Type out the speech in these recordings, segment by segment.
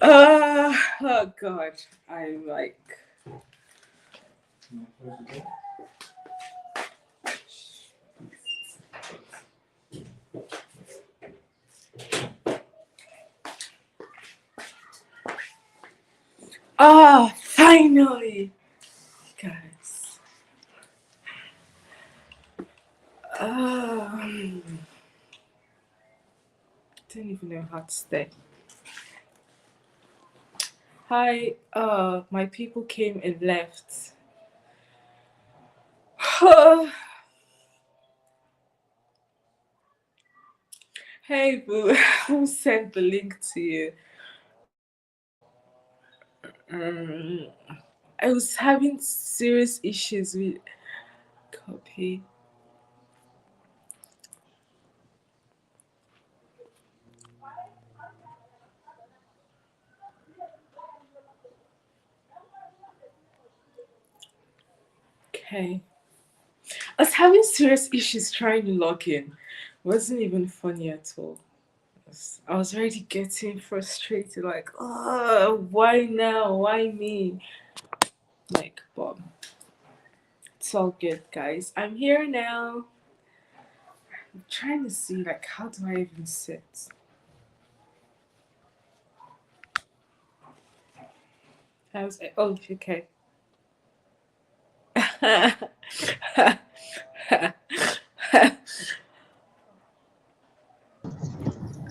Oh God, I'm like. Finally, guys. Don't even know how to stay. Hi, my people came and left. Hey, boo, who sent the link to you? I was having serious issues with copy. Okay. I was having serious issues trying to log in. It wasn't even funny at all. I was already getting frustrated, like, oh, why now? Why me? Like, Bob. It's all good, guys. I'm here now. I'm trying to see, like, how do I even sit? How's it? Oh, okay.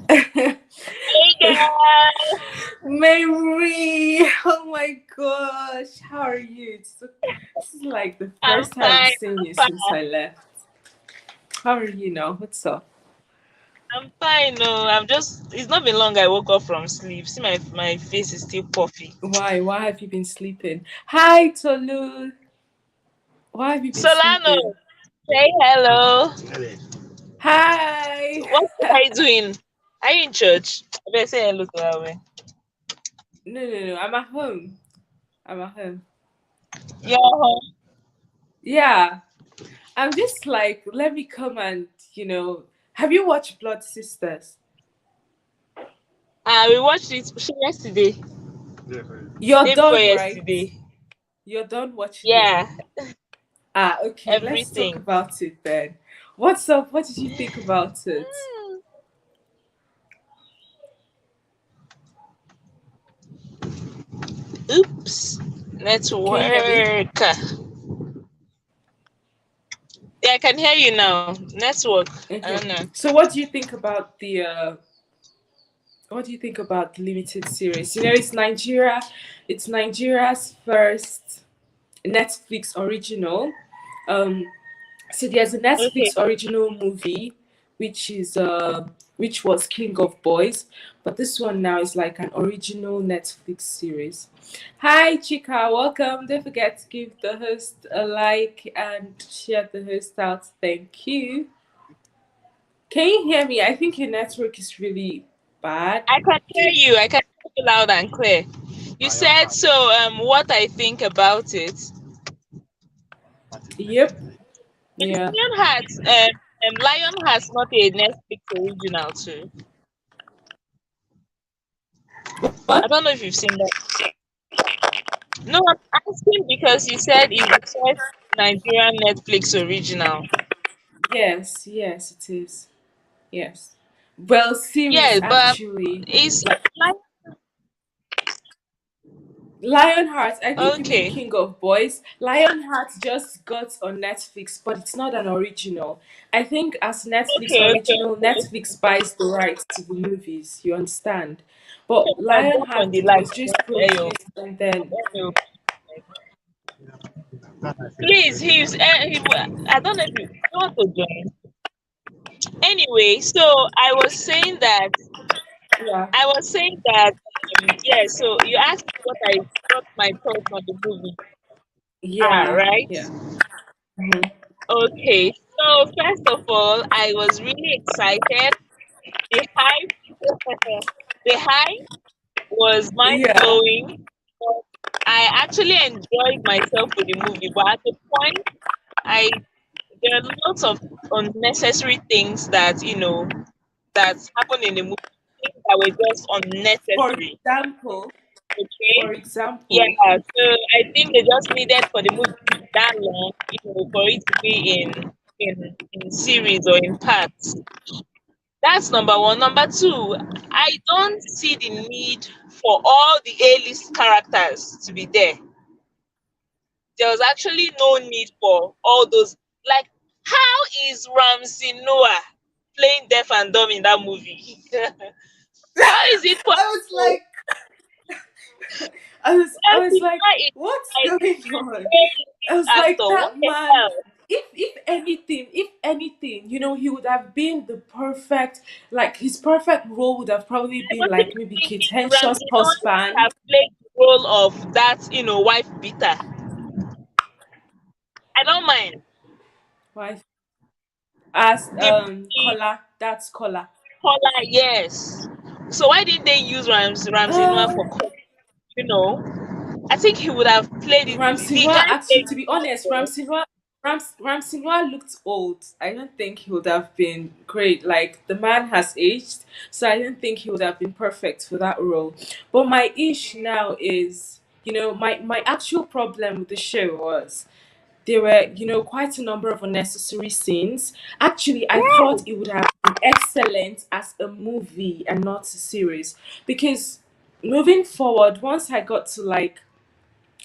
Hey guys! Mary! Oh my gosh, how are you? This is like the I'm first time I'm fine. seeing you since I left. How are you now? What's up? I'm fine. No, it's not been long I woke up from sleep. See, my face is still puffy. Why? Why have you been sleeping? Hi, Tolu. Why have you been Solano, sleeping? say hello. Hi. What are you doing? Are you in church? I better say hello to her. No. I'm at home. I'm at home. You're home. Yeah. I'm just like, let me come and, have you watched Blood Sisters? We watched it yesterday. You're Day before done, right? yesterday. You're done watching it. Yeah, Okay, let's talk everything. about it then. What's up? What did you think about it? Oops. Can you hear me? Network. Yeah, I can hear you now. Network. I don't Okay. know. So what do you think about the limited series? It's Nigeria's first Netflix original. Um so there's a Okay. Netflix original movie which was King of Boys, but this one now is like an original Netflix series. Hi Chika, welcome. Don't forget to give the host a like and share the host out. Thank you. Can you hear me? I think your network is really bad. I can hear you. I can hear you loud and clear. You said so. What I think about it. Yep. And Yeah. Lion has not a Netflix original too. I What? don't know if you've seen that. No, I'm asking because you said it's the first Nigerian Netflix original. Yes, it is. Yes. Well, series Yeah, but actually. it's Like like Lionheart, I think you mean okay, King of Boys. Lionheart just got on Netflix, but it's not an original. I think as Netflix original, okay. Netflix buys the rights to the movies, you understand? Okay, But I bought on Lionheart, the it light. was just produced and then Please, I don't know if you want to join. Anyway, so yeah. I was saying that yeah, so you asked me what my thoughts on the movie are, Yeah. right? Yeah. Mhm. Okay. So first of all, I was really excited. The hype the hype was mind Yeah. blowing. I actually enjoyed myself with the movie, but at the point I there are lots of unnecessary things that that happened in the movie, things that were just For unnecessary. example, for Okay. Yeah, example, so I think they just needed for the movie to be that long, for it to be in series or in parts. That's number one. Number two, I don't see the need for all the A-list characters to be there. There was actually no need for all those. Like, how is Ramsey Noah playing deaf and dumb in that movie? How is it I was possible? like, I was Ramsey like, Noah is what's like going a on? very I was like, actor. What that the man. hell? If anything, he would have been the perfect, like his perfect role would have probably I been was like even maybe Kate thinking Henshaw's Ramsey Noah should husband. have played the role of that, wife beater. I don't mind. Wife as The Kola, that's Kola. caller, yes. So why didn't they use Ramsey Noah Uh for call? You know, I think he would have played it. The Ramsinwa, guy actually, played to be it honest, well. Ramsinwa looked old. I don't think he would have been great. Like the man has aged, so I don't think he would have been perfect for that role. But my issue now is, my actual problem with the show was there were, quite a number of unnecessary scenes. Actually, I thought it would have been excellent as a movie and not a series, because moving forward, once I got to like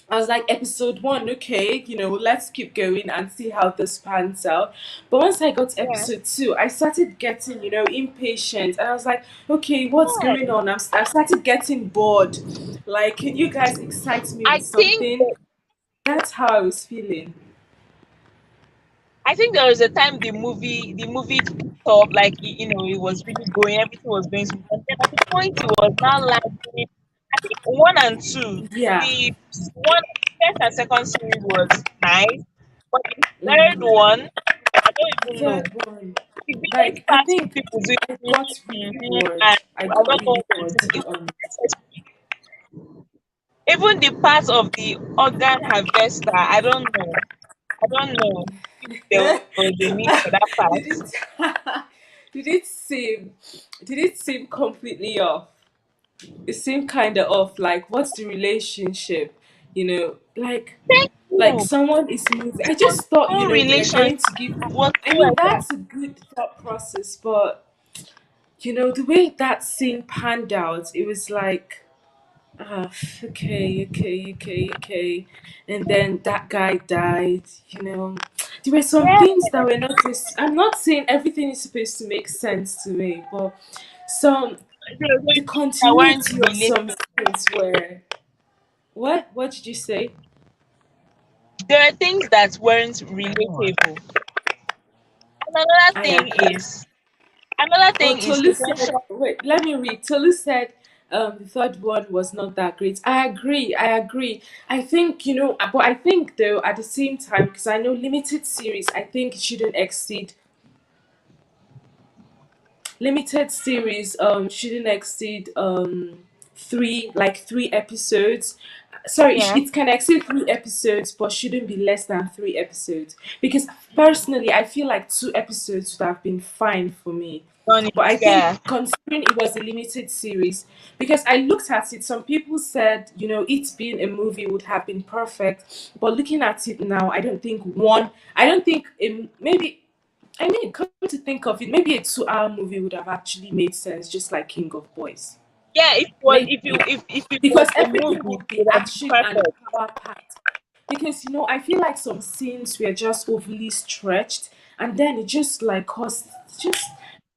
I was like, episode one, okay, let's keep going and see how this pans out. But once I got to Yeah. episode two, I started getting, impatient. And I was like, okay, what's going Yeah. on? I started getting bored. Like, can you guys excite me I with think something? That's how I was feeling. I think there was a time the movie picked up, like it was really going, everything was going smooth. And then at the point it was now lagging. I think one and two, Yeah. the first and second series was nice, but the third Mm. one, I don't even know. Third one. The biggest Like, I part with think people doing I got really bored. and I I got don't know really what they're bored, to doing. be It was honest. unnecessary. Even the part of the organ harvester, I don't know. I don't know if there was a need for that part. did it did it seem completely off? It seemed kind of off. Like, what's the relationship? Thank Like you. someone is moving. I Was just thought, no they were relationship going to give. I mean, whatsoever. that's a good thought process, but the way that scene panned out, it was like, ah, okay, okay, okay, okay. And then that guy died. There were some Yeah, things that were not just. I'm not saying everything is supposed to make sense to me, but some there were the things that weren't continuity of some relatable. scenes were. What did you say? There were things that weren't relatable. And I agree. another Oh, thing is to Tolu said, mention. wait, let me read. Tolu said the third one was not that great. I agree. I agree. I think, but I think though at the same time, because I know limited series, I think it shouldn't exceed limited series shouldn't exceed three episodes. Sorry, Yeah, it can exceed 3 episodes but shouldn't be less than 3 episodes, because personally I feel like 2 episodes would have been fine for me. done But it. I think Yeah, considering it was a limited series, because I looked at it, some people said, it being a movie would have been perfect. But looking at it now, I don't think maybe I mean, come to think of it, maybe a 2 hour movie would have actually made sense, just like King of Boys. yeah. Maybe. If it was Because a everything movie, would it be would have been action and perfect. power packed. Because, I feel like some scenes were just overly stretched, and then it just like caused, just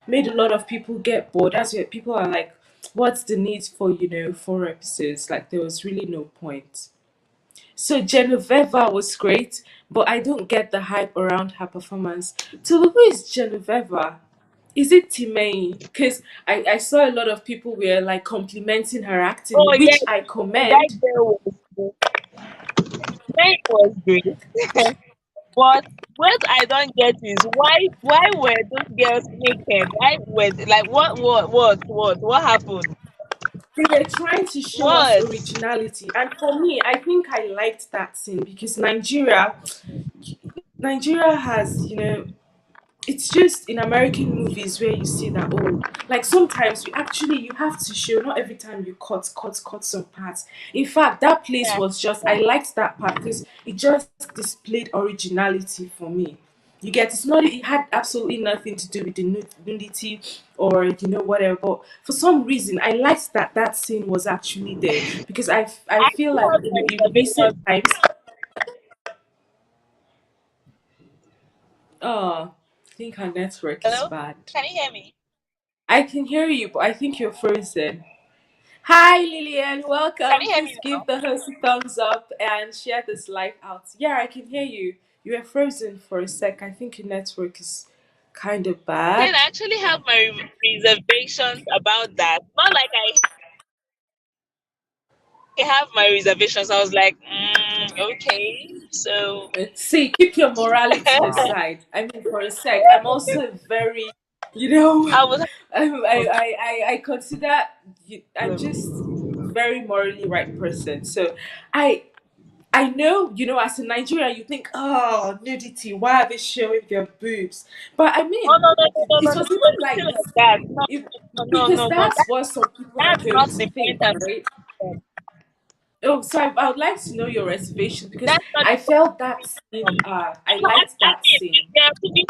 made a lot of people get bored. As where people are like, what's the need for, 4 episodes? Like, there was really no point. So Genoveva was great, but I don't get the hype around her performance. So who is Genoveva? Is it Timei? Because I saw a lot of people were like complimenting her acting, Oh yeah, which I that commend. girl was great. That was great. But what I don't get is why were those girls naked? Why were like what happened? They were trying to show us What? originality, and for me, I think I liked that scene because Nigeria has, it's just in American movies where you see that, oh, like sometimes you have to show, not every time you cut some parts. In fact, that place Yeah. was just, I liked that part because it just displayed originality for me. You get, it's not, it had absolutely nothing to do with the nudity or whatever. But for some reason, I liked that that scene was actually there because I I feel still like have my in recent reservations. times, oh, I think our network is Hello? bad. Can you hear me? I can hear you, but I think you're frozen. Hi, Lillian. Can Welcome. you hear me Please now? give the host a thumbs up and share this live out. Yeah, I can hear you. You were frozen for a sec. I think your network is kind of Then bad. I actually have my reservations about that. Not like I have my reservations. I was like, okay, so See, keep your morality aside. I mean, for a sec, I'm also very, you know, I was I consider I'm just very morally right person. So I I know, as a Nigerian, you think, oh, nudity, why are they showing their boobs? But I oh mean, no no no no it no was no even don't like feel this. like that. No It, no no because no no. that's what some people are That's going not to the point think, I'm right? saying. Oh, so I would like to know your reservations because That's not I the point felt that scene, I liked I that mean, scene. there are movies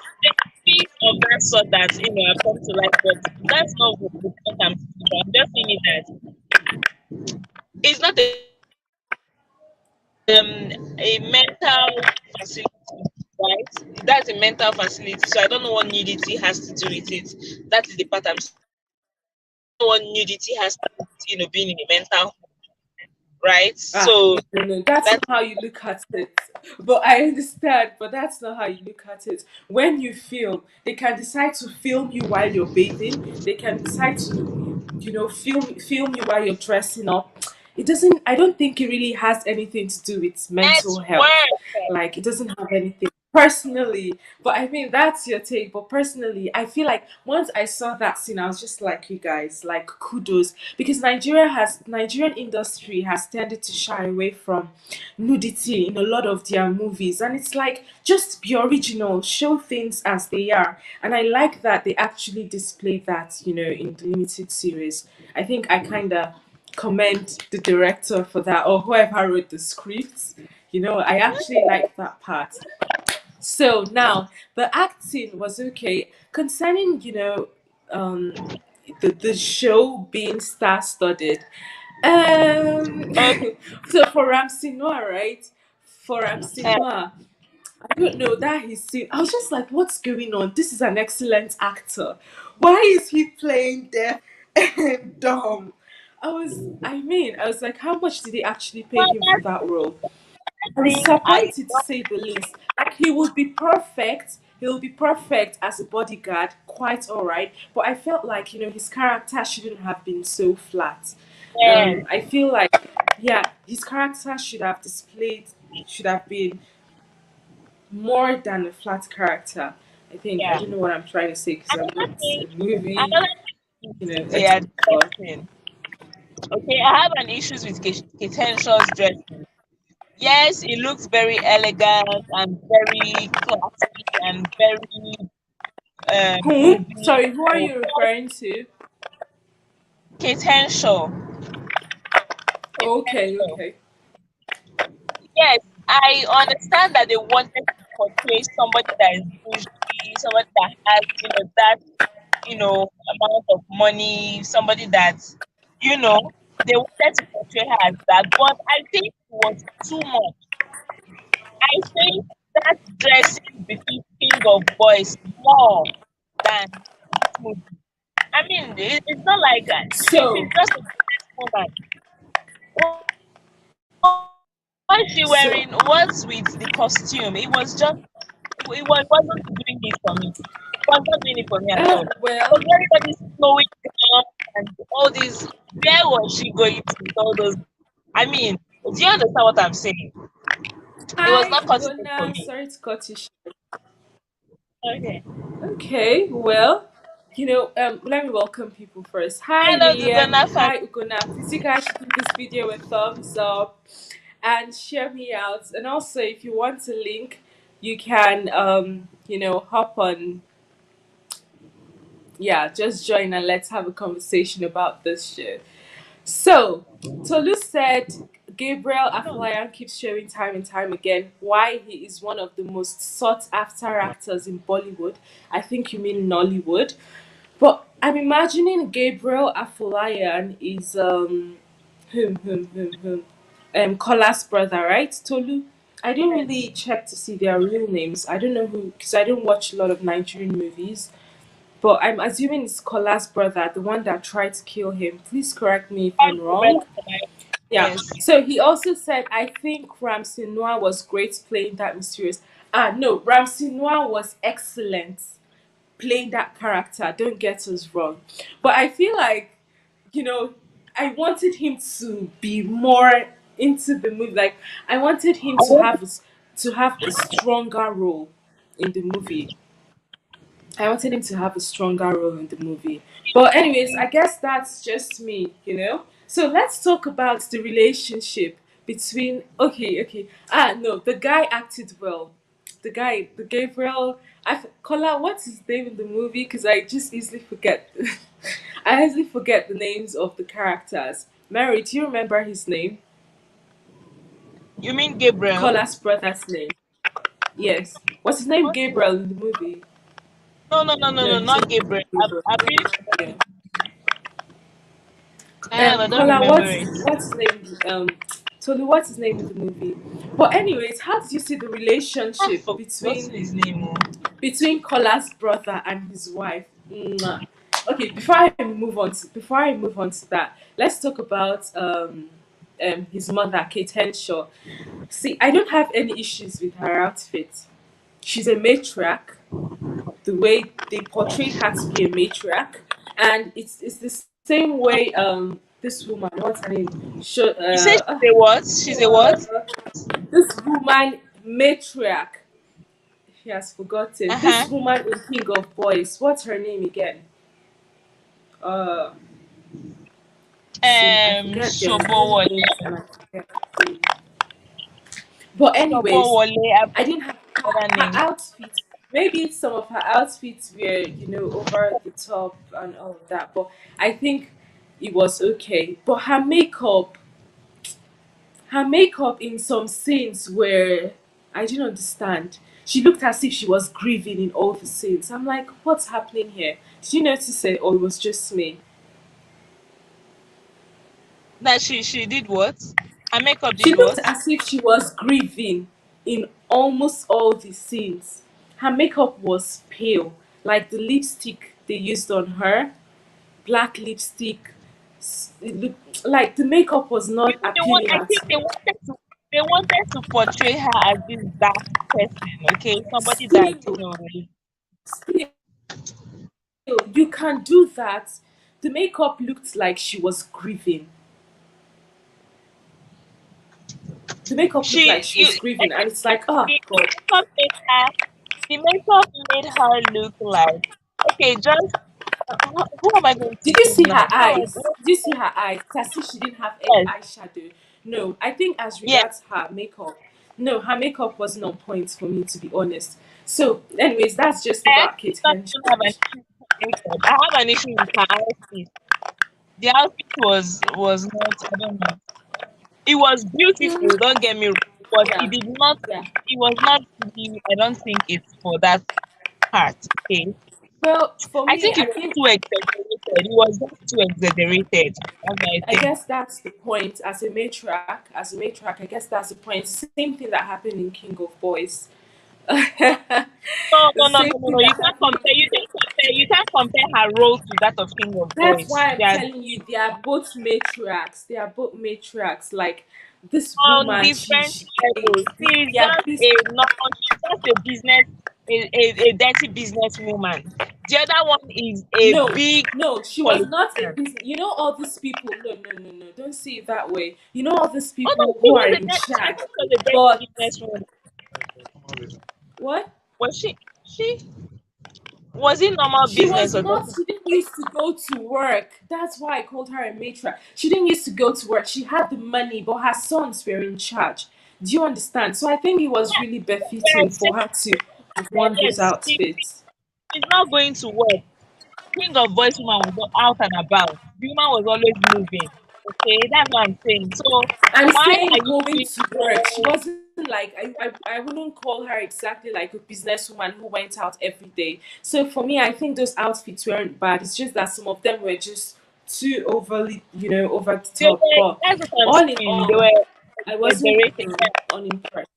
of that sort that I've come to like, but that's not the point I'm saying. I'm just saying it that it's not a mental facility, right? That's a mental facility. So I don't know what nudity has to do with it. That is the part I'm saying. I don't know what nudity has to do with, being in a mental, right? Ah, So no, no, no, that's that not how you look at it. But I understand, but that's not how you look at it. When you film, they can decide to film you while you're bathing. They can decide to, film you while you're dressing up. It doesn't. I don't think it really has anything to do with mental that's health. worse. Like it doesn't have anything personally. But I mean, that's your take. But personally, I feel like once I saw that scene, I was just like, you guys, like kudos, because Nigerian industry has tended to shy away from nudity in a lot of their movies, and it's like just be original, show things as they are, and I like that they actually display that, in the limited series. I think I kind of commend the director for that, or whoever wrote the script. I actually like that part. So now the acting was okay. Concerning, the show being star studded. Um Okay. so for Ramsey Noah, right? For Ramsey Uh, Noah, I don't know that he's seen. I was just like, what's going on? This is an excellent actor. Why is he playing deaf and dumb? I was like, how much did they actually pay but him for that role? I was I disappointed to don't say the least. Like he would be perfect. He will be perfect as a bodyguard, quite all right. But I felt like his character shouldn't have been so flat. care. I feel like yeah, his character should have been more than a flat character. I think I Yeah. don't know what I'm trying to say because I'm Another not thing, a movie, another thing they are editor. dressing. Okay, I have an issues with Ketenshaws dressing. Yes, it looks very elegant and very classy and very Who? movie. Sorry, who are you referring to? Ketenshaw. Okay, Ketenshaw. okay. Yes, I understand that they wanted to portray somebody that is bougie, somebody that has, that, amount of money, somebody that, they wanted to portray her as that. But I think it was too much. I think that dressing befits King of Boys more than this movie. I mean, it's not like So, she's just a business woman. What's she so, wearing? What's with the costume? It was just, it wasn't doing it for me. It was not doing it for me at all. well, Because everybody's slowing down and all these, where was she going to with all those? I mean, do you understand what I'm saying? It was hi, not cutting it for Ugona. me. Sorry to cut you. Okay. Okay, well, let me welcome people first. Hi, Hello, the Lillian. Donna family. Hi, Ugona. Please, you guys should give this video a thumbs up and share me out. And also, if you want a link, you can, hop on. Yeah, just join and let's have a conversation about this shit. So, Tolu said Gabriel No. Afolayan keeps showing time and time again why he is one of the most sought after actors in Bollywood. I think you mean Nollywood. But I'm imagining Gabriel Afolayan is Kola's brother, right? Tolu. I didn't Yes. really check to see their real names. I don't know who, because I don't watch a lot of Nigerian movies. But I'm assuming it's Kola's brother, the one that tried to kill him. Please correct me if That's I'm correct. wrong. Yeah. Yes. So he also said, I think Ramsey Noah was great playing that mysterious. Ah, no, Ramsey Noah was excellent playing that character. Don't get us wrong. But I feel like, you know, I wanted him to be more into the movie. Like, I wanted him to have a stronger role in the movie. I wanted him to have a stronger role in the movie. But anyways, I guess that's just me. So let's talk about the relationship between okay. Ah no, the guy acted well. The Gabriel Kola, what's his name in the movie? Because I just easily forget I easily forget the names of the characters. Mary, do you remember his name? You mean Gabriel? Kola's brother's name. Yes. What's his name? What's his- Gabriel in the movie. No, No, his not name Gabriel. is Gabriel. I've really Yeah. forgotten. I don't Kola, remember what's it. what's his name? Tolu, what's his name in the movie? But anyways, how did you see the I've relationship forgotten his name. Oh. between Kola's brother and his wife? Mwah. Okay, before I move on to that, let's talk about his mother, Kate Henshaw. See, I don't have any issues with her outfit. She's a matriarch, the way they portrayed her to be a matriarch, and it's the same way this woman, what's her name? You said she's a what? She's a what? This woman matriarch. He has forgotten. Uh-huh. This woman in King of Boys. What's her name again? Uh, see, I forget their real Shobowale. names and I forget. But anyways, Shobowale. I've I didn't have other her name. outfit. Maybe some of her outfits were, over the top and all of that. But I think it was okay. But her makeup in some scenes where I didn't understand. She looked as if she was grieving in all the scenes. I'm like, what's happening here? Did you notice it, or it was just me? That she did what? Her makeup She did looked what? as if she was grieving in almost all the scenes. Her makeup was pale, like the lipstick they used on her, black lipstick. It looked like the makeup was You not know, they want. appealing I at think they wanted to portray her as this dark person. Okay, somebody that still. is Still, you can do that. The makeup looked like she was grieving. The makeup looked like she. she You was grieving, and it's like, oh the god. makeup made her. The makeup made her look like okay. Just who am I going to Did you use see now? her eyes? Did you see her eyes? It's as if she didn't have any Yes, eyeshadow. No, I think as yes. regards her makeup, no, her makeup wasn't on point for me, to be honest. So, anyways, that's just I about actually Kate not Henshaw. even have an issue with her makeup. I have an issue with her outfit. The outfit was not. I don't know. It was beautiful. Don't get me wrong, but Yeah, it did not. yeah. It was not really. I don't think it's for that part. Okay. Well, for I me, think it was too exaggerated. It was just too exaggerated. That's what I I think. guess that's the point. As a matriarch, I guess that's the point. Same thing that happened in King of Boys. The No, no, no, same no, no, thing no. You that can't happened in compare. You King can't of compare. You can't compare her role to that of King of That's Boys. why They I'm are telling you, they are both matriarchs. They are both matriarchs. Like this on woman, she different she levels. She's they are just this. a normal. She's just a business, a dirty businesswoman. The other one is a No, big no, she was not a politician. business. All these people. No, no, no, no. Don't see it that way. All these Oh no, people who are in I charge. think she was a dirty But businesswoman. what? Was she? She was it normal She business was or not, dirty? she didn't used to go to work. That's why I called her a matriarch. She didn't used to go to work. She had the money, but her sons were in charge. Do you understand? So I think it was really befitting Yes, for her to have worn those yes. outfits. She's not going to work. king of voice woman was out and about. The woman was always moving. Okay, that's what I'm saying. So I'm why saying are you going being to work. She so wasn't like I wouldn't call her exactly like a businesswoman who went out every day. So for me, I think those outfits weren't bad. It's just that some of them were just too overly, over the they top. were? But That's what I'm all in saying. They all, were I wasn't exaggerating. unimpressed.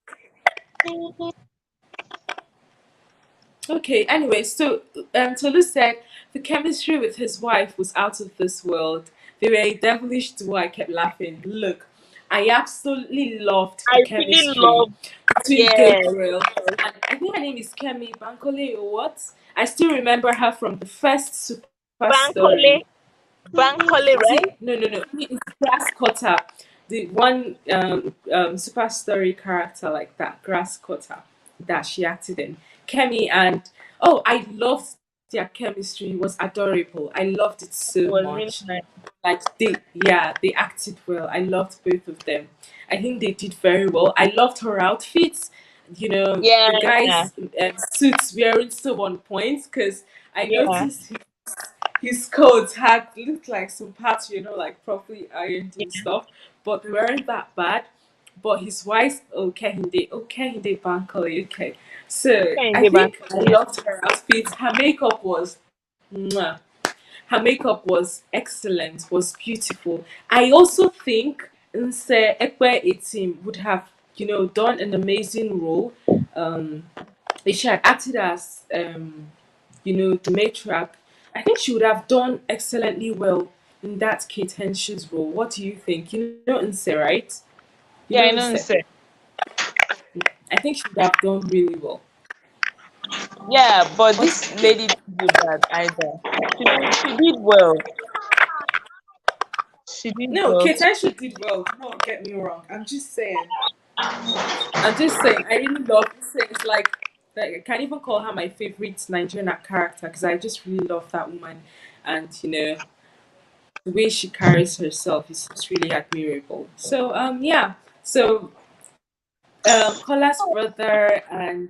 Okay, anyway, so Tolu said the chemistry with his wife was out of this world. They were a devilish duo. I kept laughing. Look, I absolutely loved I the really chemistry love, between yes, Gabriel and I think her name is Kemi Bankole or what? I still remember her from the first Super Story. Bankole, Bankole, Was it? right? No, no, no. It's Grass Cutter, the one Super Story character like that, Grass Cutter, that she acted in. Kemi and oh, I loved their chemistry. It was adorable. I loved it It so was really much. nice. Like they acted well. I loved both of them. I think they did very well. I loved her outfits. Yeah, The guy's suits wearing so on point because I yeah, noticed his coats had looked like some parts, like properly ironed and yeah. stuff, but they weren't that bad. But his wife's okay, Bankole, okay. So Okay, I the think I Bankole. loved her outfit. Her makeup was mwah. Her makeup was excellent, was beautiful. I also think Nse Ekwe 18 would have, done an amazing role. Um, if she had acted as the matriarch, I think she would have done excellently well in that Kate Henshaw's role. What do you think? You know Nse, right? You know Yeah, I know Nse. you said. I think she would have done really well. Yeah, but What this do you think? lady didn't do bad either. She did well. She did No, well. Kate Henshaw did well. Don't get me wrong. I'm just saying. I really love this. It's like I can't even call her my favorite Nigerian character because I just really love that woman, and the way she carries herself is just really admirable. So yeah, so Kola's brother and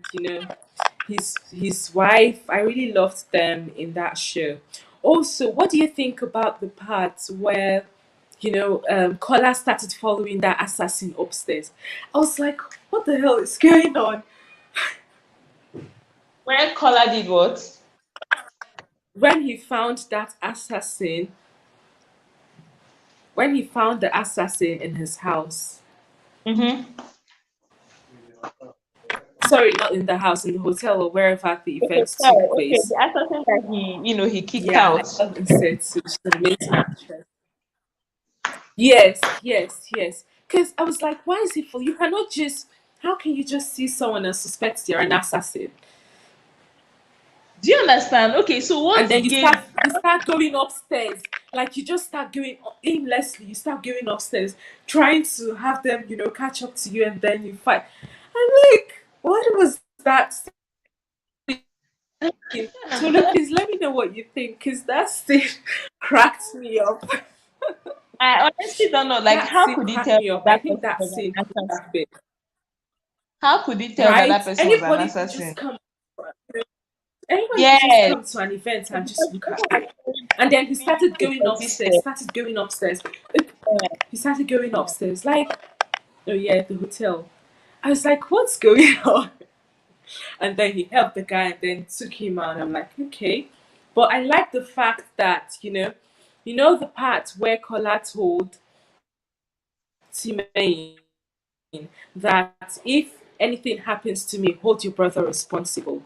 his wife, I really loved them in that show. Also, what do you think about the part where Kola started following that assassin upstairs? I was like, what the hell is going on? Where Collar did what? When he found that assassin, when he found the assassin in his house. Mm-hmm. Sorry, not in the house, in the hotel or wherever the Okay, event took so, okay, place. the assassin that he kicked Yeah, out. I love instead. So she's an amazing actress. Yes, yes, yes. Because I was like, why is it for you? Cannot just. How can you just see someone and suspect you're an assassin? Do you understand? Okay, so And what then gave you start going upstairs. Like you just start going aimlessly. You start going upstairs, trying to have them, catch up to you, and then you fight. I'm like, what was that scene? Tolu, please let me know what you think, because that scene cracked me up. I honestly don't know. Like, That how scene could he cracked tell me that up. I that think person that was an scene could assassin? have been How could he tell that right. that person was an Anybody could assassin? just come. Anybody could just Yes, come to an event and because just the look person at was you. very And then he being started going upstairs. suspicious. Started going upstairs. Yeah, He started going upstairs. Like, oh yeah, the hotel. I was like, what's going on? And then he helped the guy and then took him out. I'm like, okay. But I like the fact that, the part where Kola told Timaine that if anything happens to me, hold your brother responsible.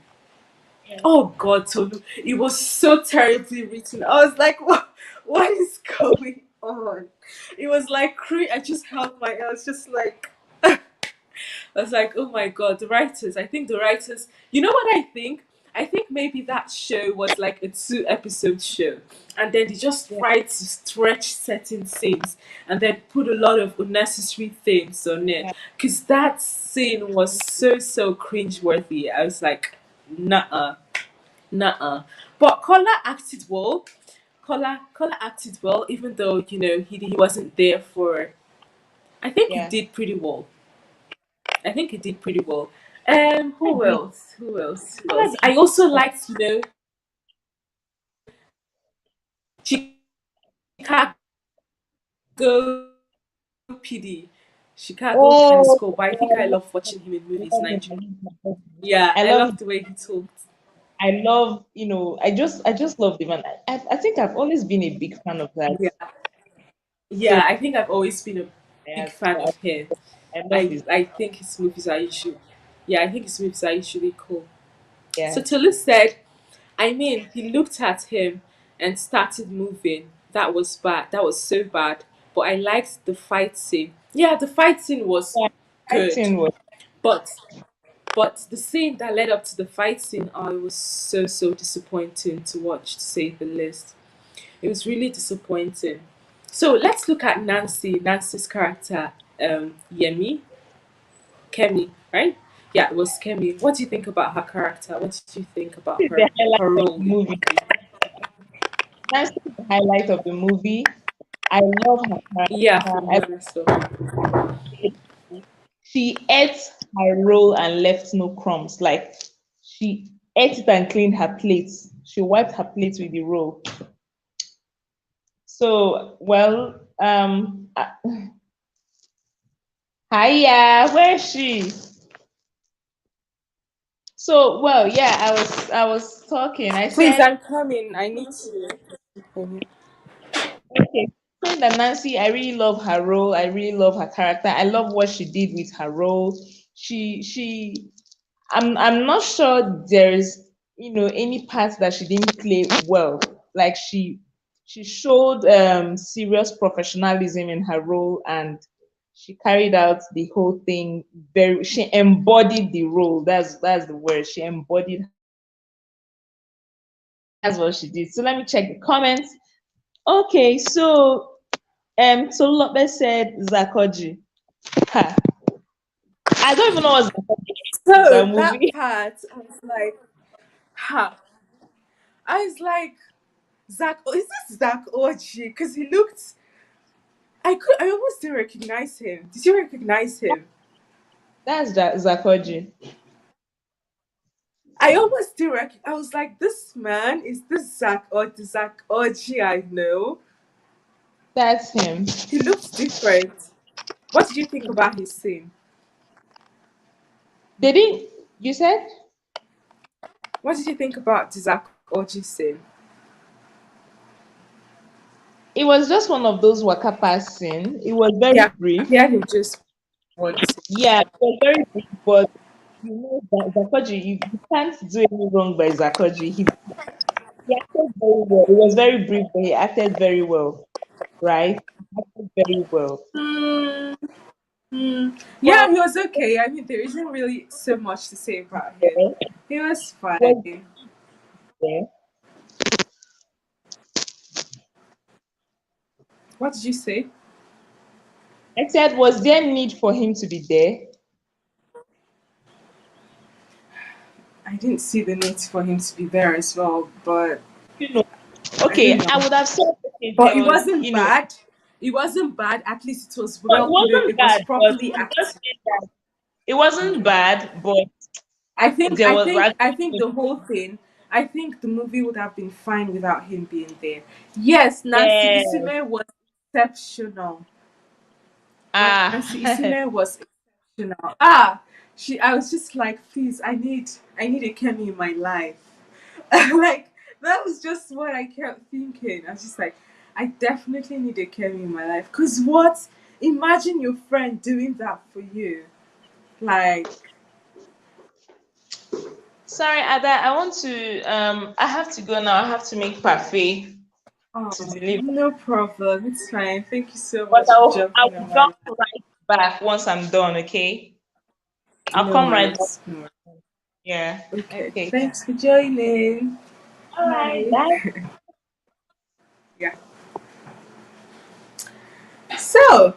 yeah. Oh God, Tolu, it was so terribly written. I was like, what is going on? It was like, I just held my, I was just like, I was like, oh my God, the writers. I think the writers, you know what I think? I think maybe that show was like a 2 episode show. And then they just Yeah. tried to stretch certain scenes and then put a lot of unnecessary things on it. Yeah. Because that scene was so cringeworthy. I was like, nah, nah. But Kola acted well. Kola acted well, even though, he wasn't there for. I think he Yeah. did pretty well. I think he did pretty well. I Who did. else? Who else? Who I else? did. I also Yeah. liked, Chicago PD. Chicago kind of Oh, school, but I think I love watching him in movies, Nigeria. Yeah, I I love love the way he talked. I love, I just love the man. I think I've always been a big fan of that. Yeah, So yeah, I think I've always been a big yeah, fan of him. I love this. I think his movies are usually, yeah, I think his movies are usually cool. So Yeah. Tolu said, I mean, he looked at him and started moving. That was bad. That was so bad. But I liked the fight scene. Yeah, the fight scene was Yeah, good. acting was But the scene that led up to the fight scene, oh, it was so disappointing to watch, to say the least. It was really disappointing. So let's look at Nancy's character, Yemi, Kemi, right? Yeah, it was Kemi. What do you think about her character? What did you think about this is the her highlight of role the in the movie. movie? That's the highlight of the movie. I love her Yeah, character. from what I saw. She ate her roll and left no crumbs. Like she ate it and cleaned her plate. She wiped her plate with the roll. So, well, hiya, where is she? So, well, yeah, I was talking. I Please, said, I'm coming. I need to. okay, saying that Nancy, I really love her role. I really love her character. I love what she did with her role. She I'm not sure there's any part that she didn't play well. Like she showed serious professionalism in her role, and she carried out the whole thing very. She embodied the role. That's the word. She embodied. That's what she did. So let me check the comments. Okay, so Tolope said Zakoji. Ha. I don't even know what Zakoji is in So that that movie. part, I was like, ha. I was like, Zach, is this Zach Orji? Because he looked, I almost didn't recognize him. Did you recognize him? That's Zakoji. I almost didn't recognize. I was like, this man, is this Zach or the Zach Orji I know? That's him. He looked different. What did you think about his scene? They didn't. You said What did you think about the Zach Orji scene? it was just one of those waka pass scene. It was very Yeah, brief. yeah, him just one scene. Yeah, it was very brief, but Zakoji, you can't do any wrong by Zakoji. He acted very well. It was very brief, but he acted very well, right? He acted very well. Hmm. Yeah, Well, he was okay. I mean, there isn't really so much to say about him. there He was was fine. there. What did you say? I said, was there need for him to be there? I didn't see the need for him to be there as well, but You know, I don't okay, I know. would have said okay, But there it was, wasn't bad. It wasn't bad. At least it was no, it well put in. wasn't It was bad, but properly I'm just acted. saying that it wasn't bad, but there was I think the whole thing. I think the movie would have been fine without him being there. Yes, Nancy yeah. Isime was exceptional. Ah, Nancy Isime was exceptional. Ah, she. I was just like, please, I need a Kemi in my life. Like that was just what I kept thinking. I was just like, I definitely need a Kemi in my life. Cause what? Imagine your friend doing that for you. Like, sorry, Ada. I have to go now. I have to make parfait oh, to deliver. no problem. It's fine. Thank you so But much for I jumping on will my jump life. right back once I'm done, okay? I'll No come right back. worries. No worries. Yeah. Okay. Okay. Thanks for joining. All right. Bye. Bye. Yeah. So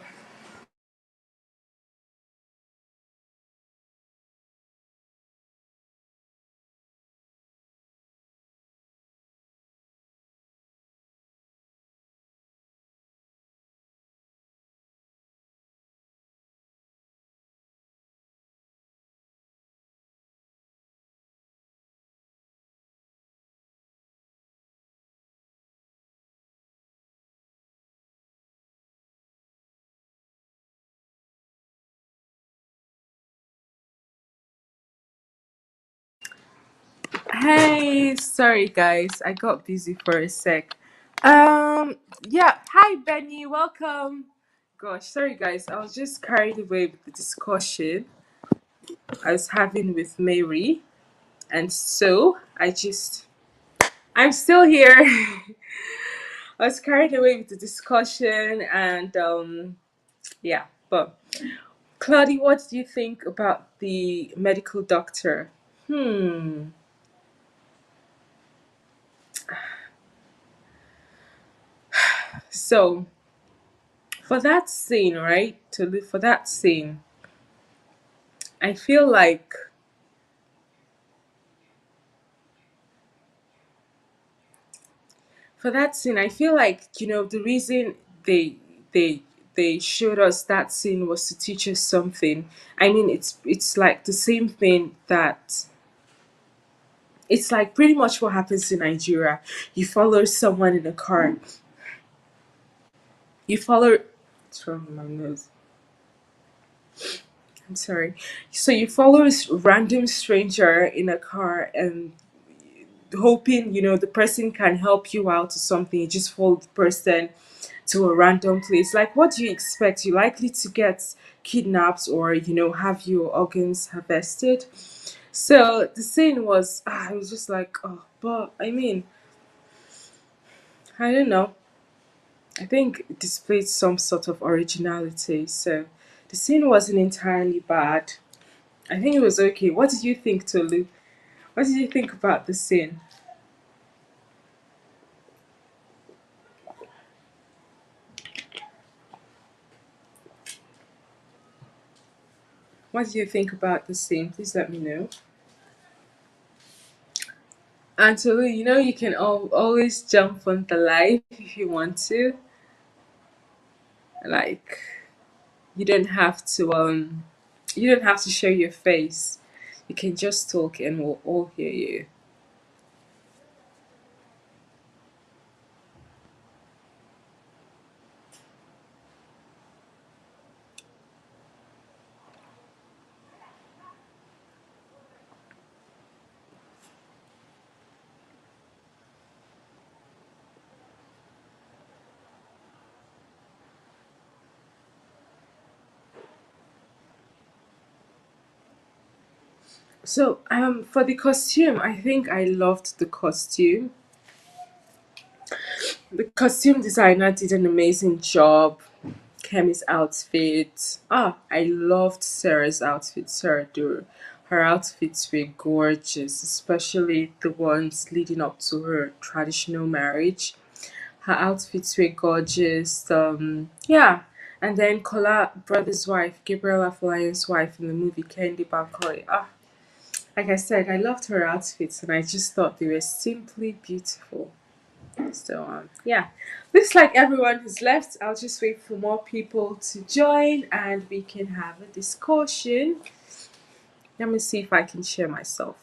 Hey, sorry guys, I got busy for a sec. Yeah, hi Benny, welcome. Gosh, sorry guys, I was just carried away with the discussion I was having with Mary, and so I'm still here. I was carried away with the discussion, and yeah, but Claudia, what do you think about the medical doctor? Hmm. So for that scene, right? To live for that scene, I feel like for that scene, I feel like the reason they they they showed us that scene was to teach us something. I mean, it's like the same thing that it's like pretty much what happens in Nigeria. You follow someone in a car. You follow. What's wrong with my nose? I'm sorry. So you follow a random stranger in a car and hoping the person can help you out or something. You just follow the person to a random place. Like, what do you expect? You're likely to get kidnapped or have your organs harvested. So the scene was, I was just like, oh, but I mean, I don't know. I think it displayed some sort of originality. So the scene wasn't entirely bad. I think it was okay. What did you think, Tolu? What did you think about the scene? What did you think about the scene? Please let me know. And Tolu, you can always jump on the live if you want to. Like, you don't have to you don't have to show your face. You can just talk and we'll all hear you. So, for the costume, I think I loved the costume. The costume designer did an amazing job. Kemi's outfit. I loved Sarah's outfit, Sarah Dur. Her outfits were gorgeous, especially the ones leading up to her traditional marriage. Her outfits were gorgeous. Yeah. And then Kola brother's wife, Gabriel Afolayan's wife in the movie Candy Bankoi. Like I said, I loved her outfits and I just thought they were simply beautiful. So yeah, looks like everyone is left. I'll just wait for more people to join and we can have a discussion. Let me see if I can share myself.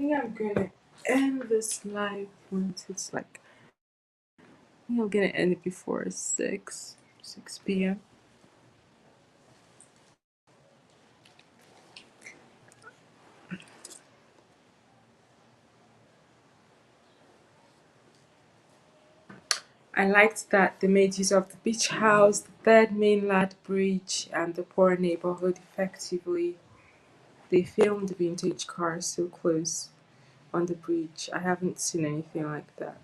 think I'm gonna end this live once it's like, I think I'm gonna end it before 6 p.m. I liked that they made use of the beach house, the third mainland bridge, and the poor neighborhood effectively. They filmed the vintage cars so close on the bridge. I haven't seen anything like that.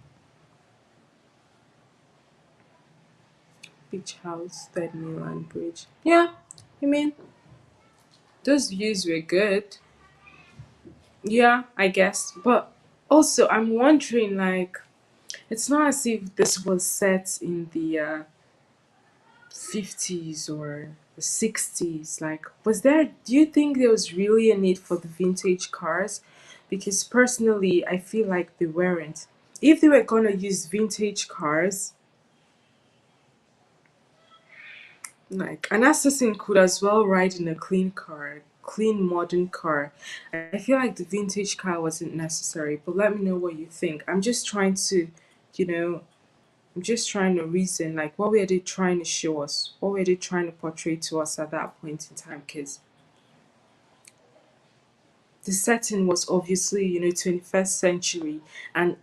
Beach house, third mainland bridge. Yeah, I mean, those views were good. Yeah, I guess. But also, I'm wondering, like, it's not as if this was set in the 50s or the 60s. Like, do you think there was really a need for the vintage cars? Because personally, I feel like they weren't. If they were gonna use vintage cars, like an assassin could as well ride in a clean car, clean modern car. I feel like the vintage car wasn't necessary, but let me know what you think. I'm just trying to, you know, I'm just trying to reason, like, what were they trying to show us? What were they trying to portray to us at that point in time? Because the setting was obviously, 21st century. And,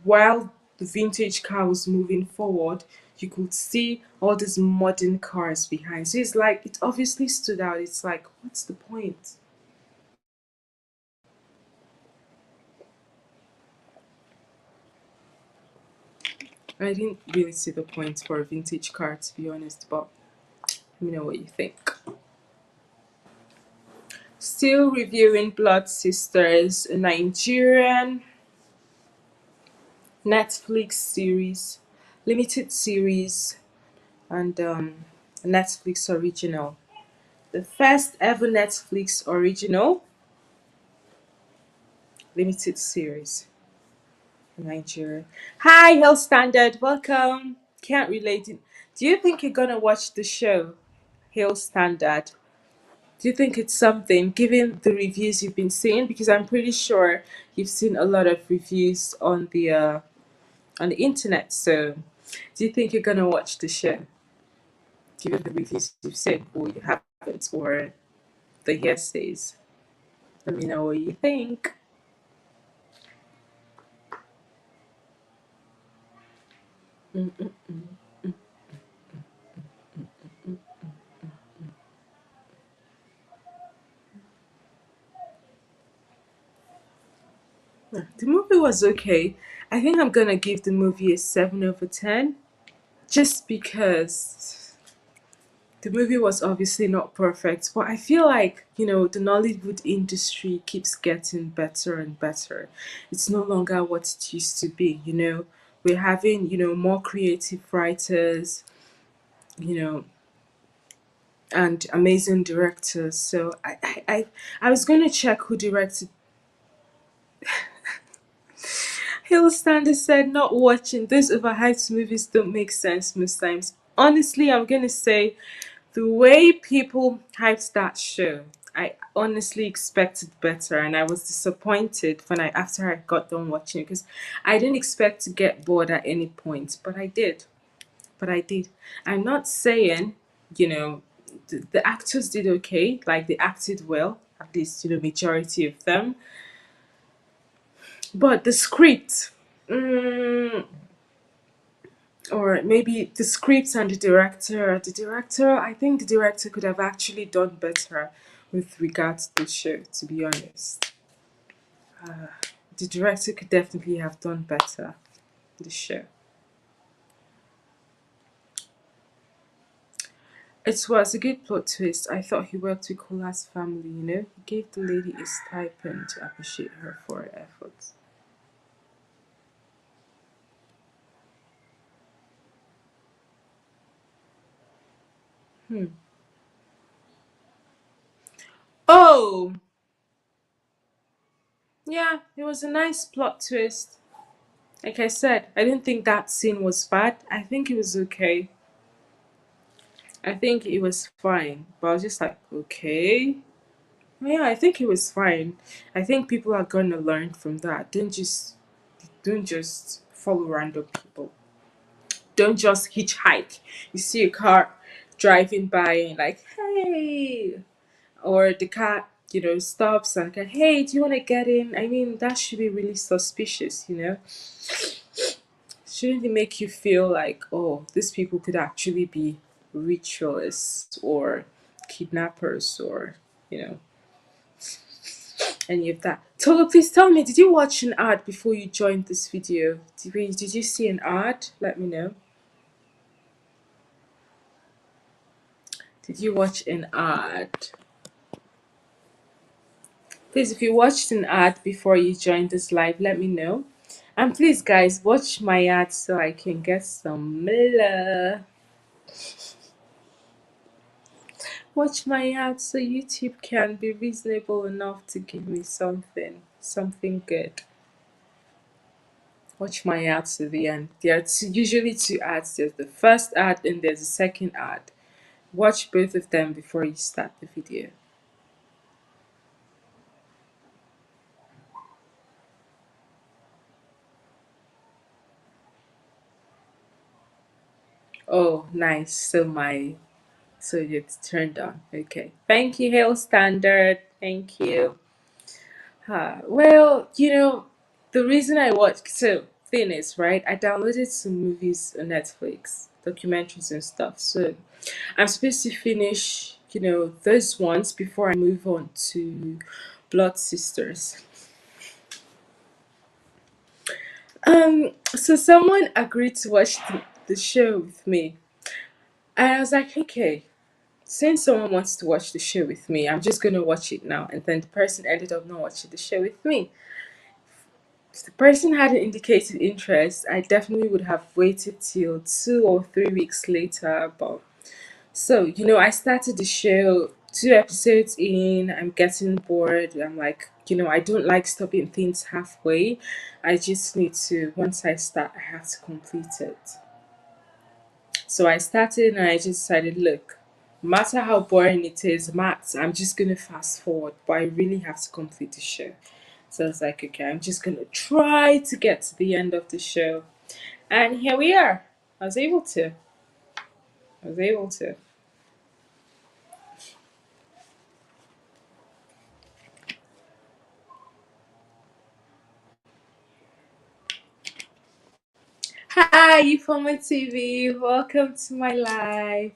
while the vintage car was moving forward, you could see all these modern cars behind. So it's like, it obviously stood out. It's like, what's the point? I didn't really see the point for a vintage car, to be honest, but let me know what you think. Still reviewing Blood Sisters, a Nigerian Netflix series, limited series, and Netflix original. The first ever Netflix original limited series in Nigeria. Hi, Hill Standard, welcome. Can't relate. Do you think you're gonna watch the show, Hill Standard? Do you think it's something, given the reviews you've been seeing? Because I'm pretty sure you've seen a lot of reviews on the internet. So, do you think you're gonna watch the show, given the reviews you've seen, or you haven't, or the hearsays? Let me know what you think. The movie was okay. I think I'm gonna give the movie a 7/10, just because the movie was obviously not perfect, but I feel like, the Nollywood industry keeps getting better and better. It's no longer what it used to be. We're having, more creative writers, you know, and amazing directors. So I was going to check who directed. Hill Standard said, not watching. Those overhyped movies don't make sense most times. Honestly, I'm going to say the way people hyped that show, I honestly expected better, and I was disappointed when after I got done watching it, because I didn't expect to get bored at any point, but I did. But I did. I'm not saying, you know, the actors did okay, like they acted well, at least, majority of them. But the script, mm, or maybe the script and the director, I think the director could have actually done better with regards to the show, to be honest. The director could definitely have done better, the show. It was a good plot twist. I thought he worked with Kola's family. He gave the lady a stipend to appreciate her for her efforts. Oh, yeah, it was a nice plot twist. Like I said, I didn't think that scene was bad. I think it was okay. I think it was fine. But I was just like, okay. Yeah, I think it was fine. I think people are gonna learn from that. Don't just follow random people. Don't just hitchhike. You see a car driving by and like, hey, or the car, stops and like, hey, do you want to get in? I mean, that should be really suspicious. Shouldn't it make you feel like, oh, these people could actually be ritualists or kidnappers or, you know, any of that? Tolo, please tell me, did you watch an ad before you joined this video? Did you see an ad? Let me know. Did you watch an ad? Please, if you watched an ad before you joined this live, let me know. And please, guys, watch my ad so I can get some love. Watch my ad so YouTube can be reasonable enough to give me something good. Watch my ad to the end. There are usually two ads. There's the first ad and there's the second ad. Watch both of them before you start the video. Oh, nice. So it's turned on. Okay. Thank you, Hail Standard. Thank you. Well, the reason I watched, so thing is, right, I downloaded some movies on Netflix, documentaries and stuff. So I'm supposed to finish, those ones before I move on to Blood Sisters. So someone agreed to watch the show with me. And I was like, okay, since someone wants to watch the show with me, I'm just gonna watch it now. And then the person ended up not watching the show with me. If the person hadn't indicated interest, I definitely would have waited till 2 or 3 weeks later. But so, I started the show 2 episodes in, I'm getting bored. I'm like, I don't like stopping things halfway. I just need to, once I start, I have to complete it. So I started and I just decided, look, no matter how boring it is, Max, I'm just gonna fast forward, but I really have to complete the show. So I was like, okay, I'm just gonna try to get to the end of the show. And here we are. I was able to. I was able to. Hi, Euphoma TV. Welcome to my live.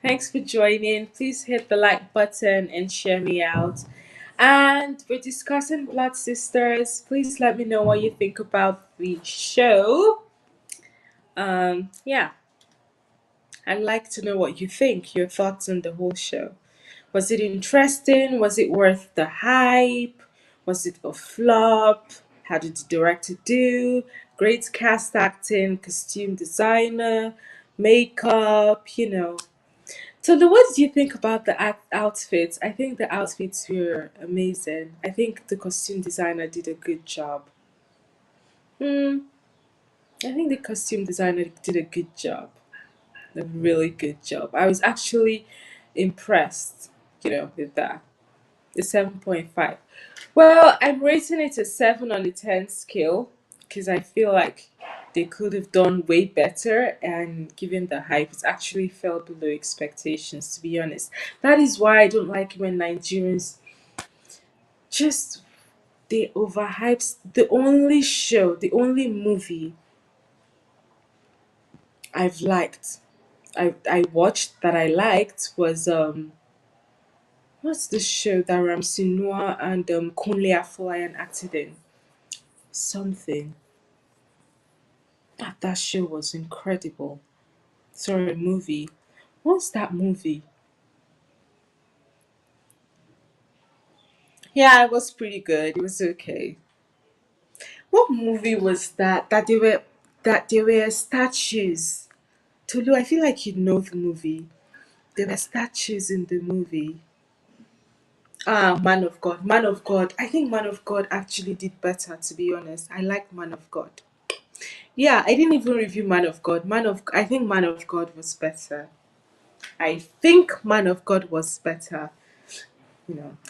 Thanks for joining. Please hit the like button and share me out. And we're discussing Blood Sisters. Please let me know what you think about the show. Yeah, I'd like to know what you think, your thoughts on the whole show. Was it interesting? Was it worth the hype? Was it a flop? How did the director do? Great cast acting, costume designer, makeup. So, what did you think about the outfits? I think the outfits were amazing. I think the costume designer did a good job. Hmm, I think the costume designer did a good job. A really good job. I was actually impressed, with that. The 7.5. Well, I'm rating it a 7 on the 10 scale because I feel like they could have done way better, and given the hype, it actually fell below expectations, to be honest. That is why I don't like when Nigerians just they overhype. The only movie I've liked, I watched that I liked was what's the show that Ramsey Noah and Kunle Afolayan acted in? Something. That show was incredible. Sorry, movie. What's that movie? Yeah, it was pretty good. It was okay. What movie was that? That there were statues. Tolu, I feel like you know the movie. There were statues in the movie. Ah, Man of God. Man of God. I think Man of God actually did better, to be honest. I like Man of God. Yeah, I didn't even review Man of God. I think Man of God was better. I think Man of God was better.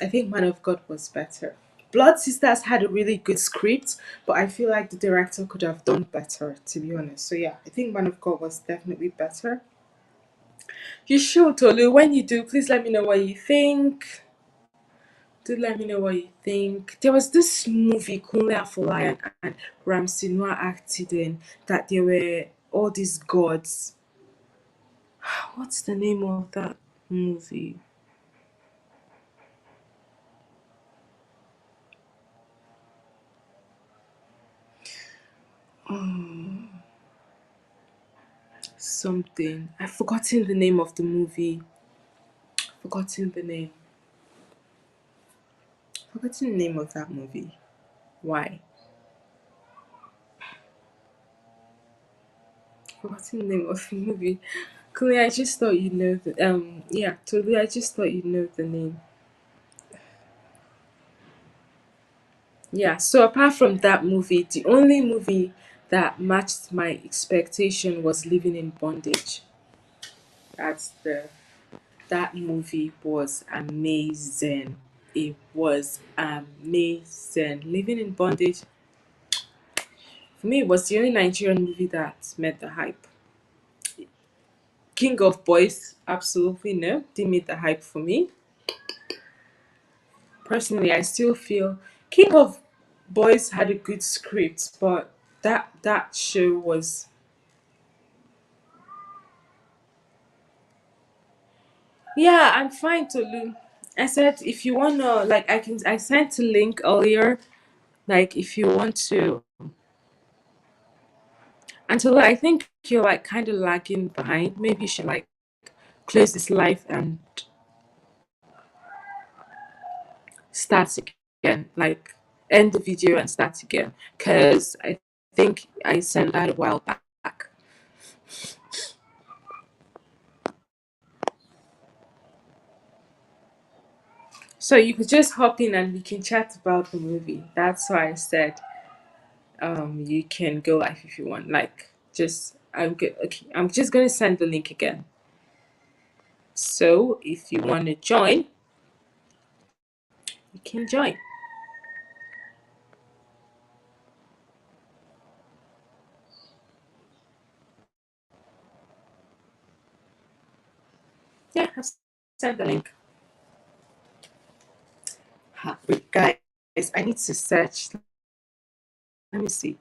I think Man of God was better. Blood Sisters had a really good script, but I feel like the director could have done better, to be honest. So yeah, I think Man of God was definitely better. You should, Tolu. When you do, please let me know what you think. Do let me know what you think. There was this movie, Kunle Afolayan and Ramsey Noah acted in, that there were all these gods. What's the name of that movie? Something. I've forgotten the name of the movie. Forgotten the name. Forgotten the name of that movie. Why? Forgotten the name of the movie. Chloe, I just thought you know the yeah, totally I just thought you know the name. Yeah, so apart from that movie, the only movie that matched my expectation was Living in Bondage. That's the That movie was amazing. It was amazing. Living in Bondage, for me, it was the only Nigerian movie that met the hype. King of Boys, absolutely no, didn't meet the hype for me. Personally, I still feel King of Boys had a good script, but that show was, yeah, I'm fine, Tolu. I said if you wanna, like, I sent a link earlier, like if you want to. And Tolu, I think you're like kind of lagging behind. Maybe you should like close this live and start again, like end the video and start again, because I think I sent that a while back. So you could just hop in and we can chat about the movie. That's why I said you can go live if you want. Like, just I'm good. Okay, I'm just gonna send the link again. So if you want to join, you can join. Yeah, I've sent the link. Wait, guys, I need to search. Let me see.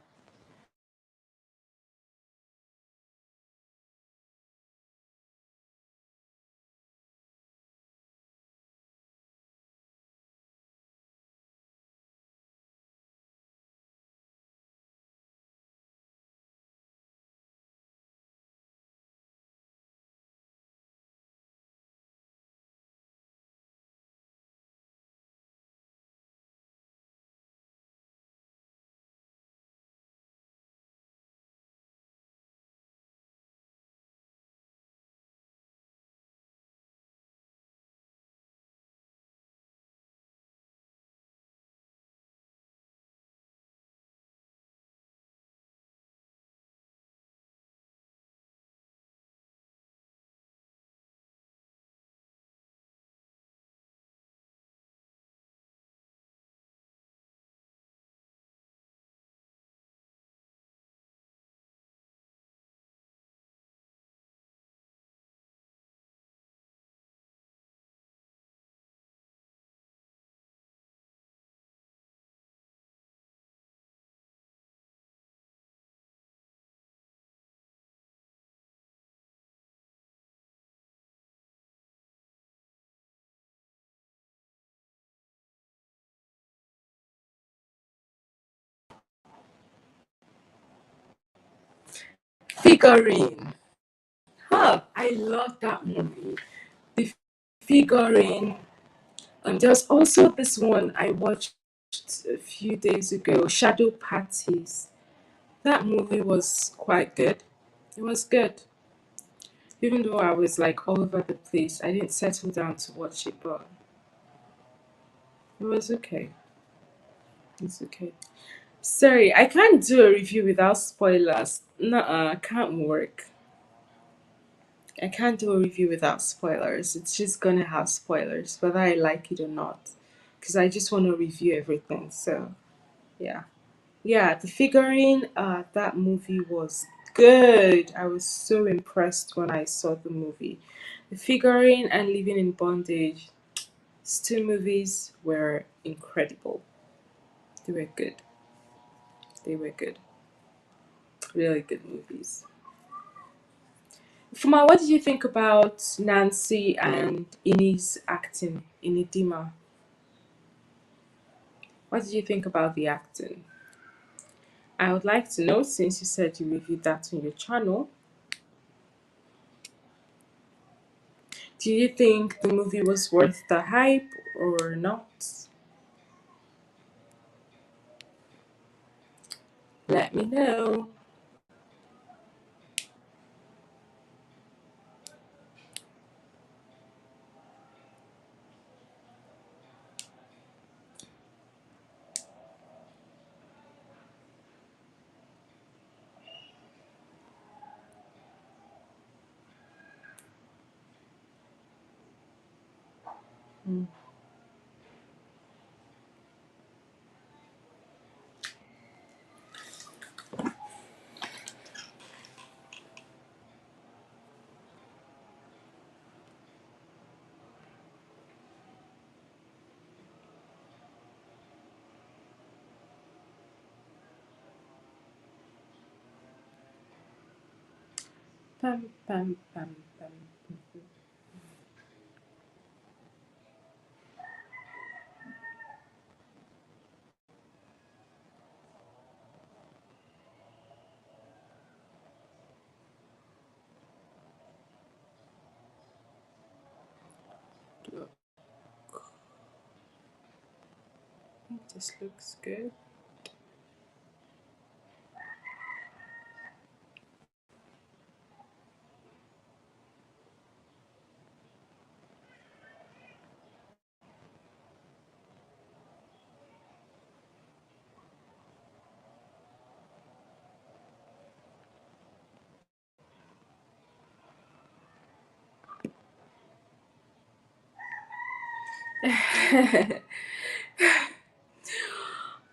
Figurine. Huh, I love that movie. The Figurine. There's also this one I watched a few days ago, Shadow Parties. That movie was quite good. It was good. Even though I was like all over the place, I didn't settle down to watch it, but it was okay. It's okay. Sorry, I can't do a review without spoilers. Nuh-uh, can't work. I can't do a review without spoilers. It's just gonna have spoilers, whether I like it or not. Because I just want to review everything. So, yeah. Yeah, the figurine, that movie was good. I was so impressed when I saw the movie. The figurine and Living in Bondage, these two movies were incredible. They were good. They were good. Really good movies. Fuma, what did you think about Nancy and Ini's acting? Ini Dima. What did you think about the acting? I would like to know, since you said you reviewed that on your channel. Do you think the movie was worth the hype or not? Let me know. Mm. Pam, pam, pam, pam. Look, I think this looks good.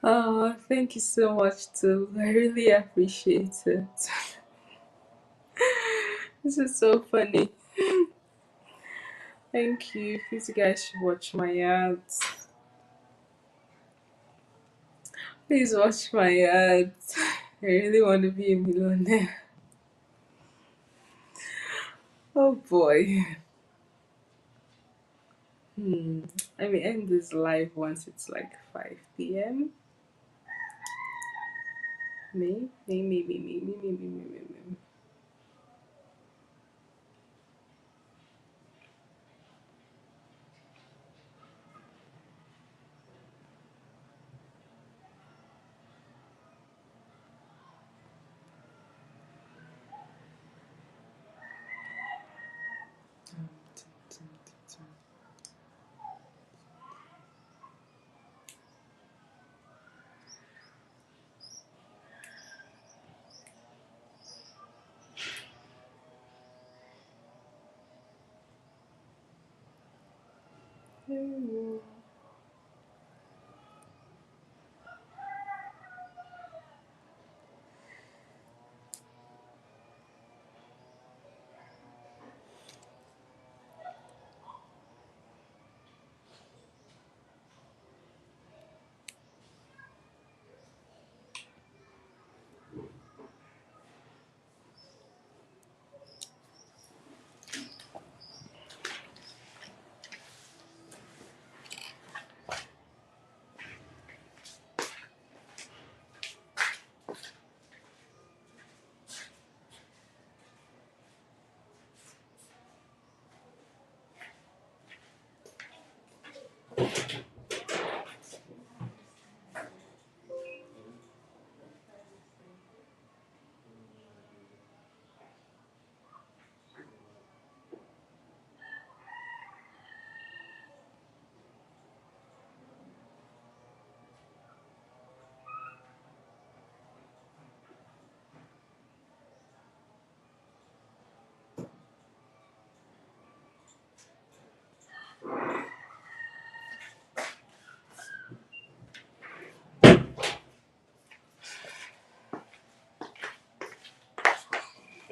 Oh, thank you so much, too. I really appreciate it. This is so funny. Thank you. Please, you guys should watch my ads. Please watch my ads. I really want to be a millionaire. Oh boy. I may end this live once it's like 5 p.m. Maybe.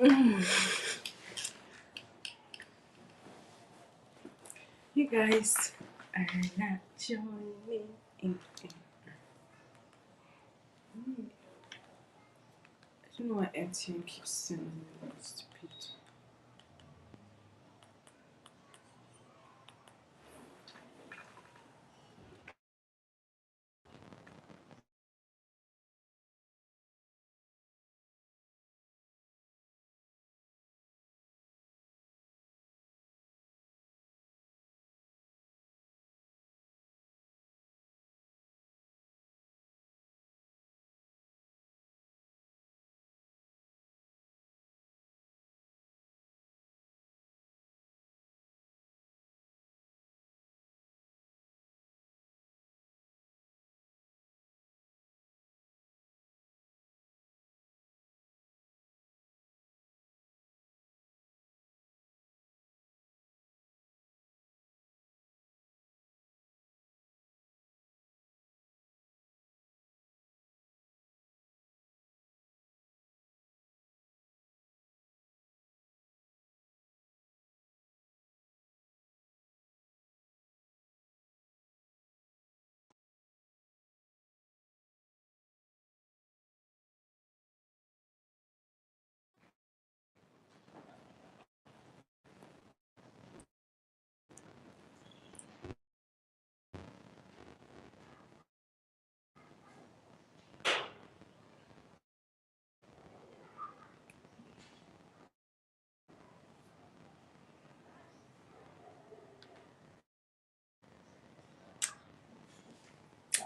You guys are not joining in. I don't know why MTN keeps sending me stupid.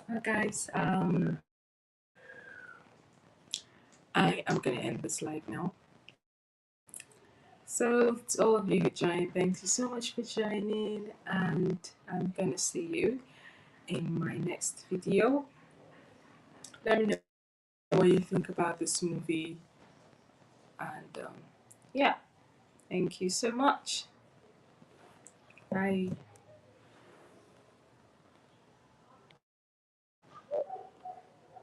Well, guys, I am gonna end this live now. So to all of you who joined, thank you so much for joining, and I'm gonna see you in my next video. Let me know what you think about this movie, and yeah, thank you so much. Bye.